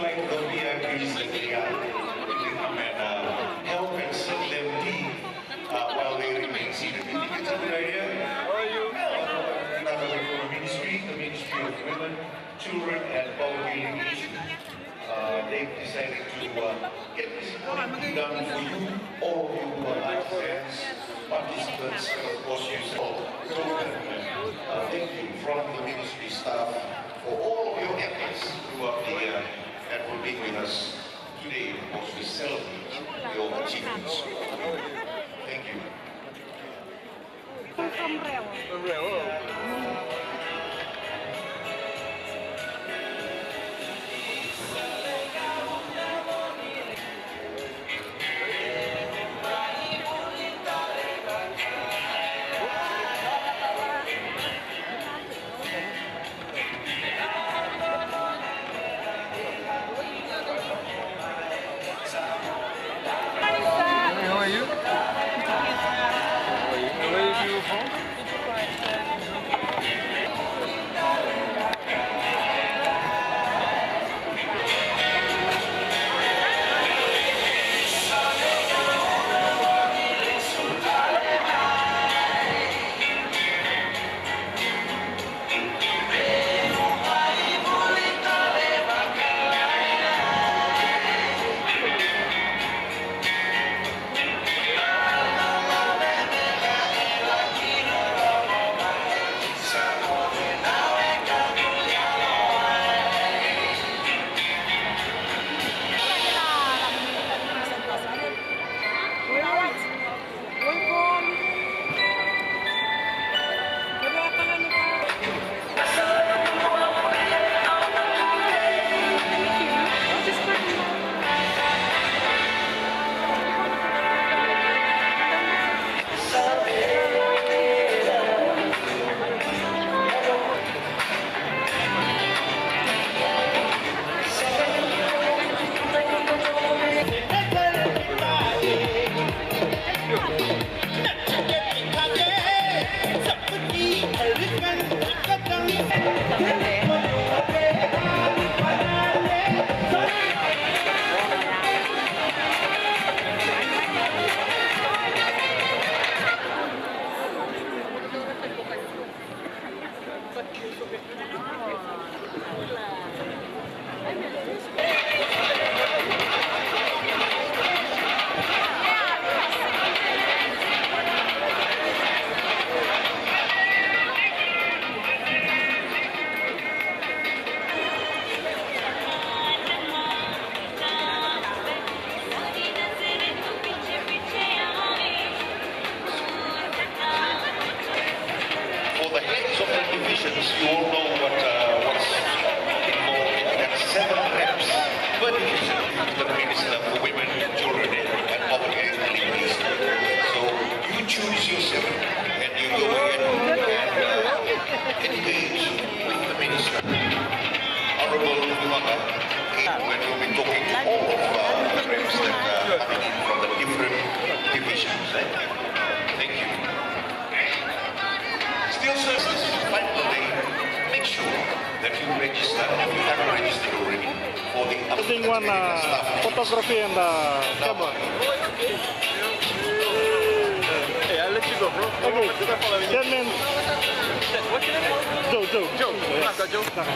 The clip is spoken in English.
like the VIPs that they are. They come and help and set them tea while they remain seated. You think it's a good idea? Another way for the Ministry of Women, Children and Poverty Alleviation. They've decided to get this done for you, all of you artisans, participants, and of course yourself. So, thank you from the ministry staff for all of your efforts throughout the year and for being with us today as we celebrate your achievements. Thank you. How are you? Where are you from? For the heads of the divisions, you all know what's involved. That's 7 reps per division to the Minister for Women, Children and Poverty Alleviation. So you choose your 7 and you go ahead and engage with the Minister. Honorable Vivanga, when we'll be talking to all of the reps that are coming in from the different divisions. Thank you. Still services, finally, make sure that you register, if you haven't registered already, for the Putting one photography and camera. Hey, I'll let you go, bro. Okay, 10 men. What's your name? Joe. Joe. Yes. Naka, Joe. Sorry.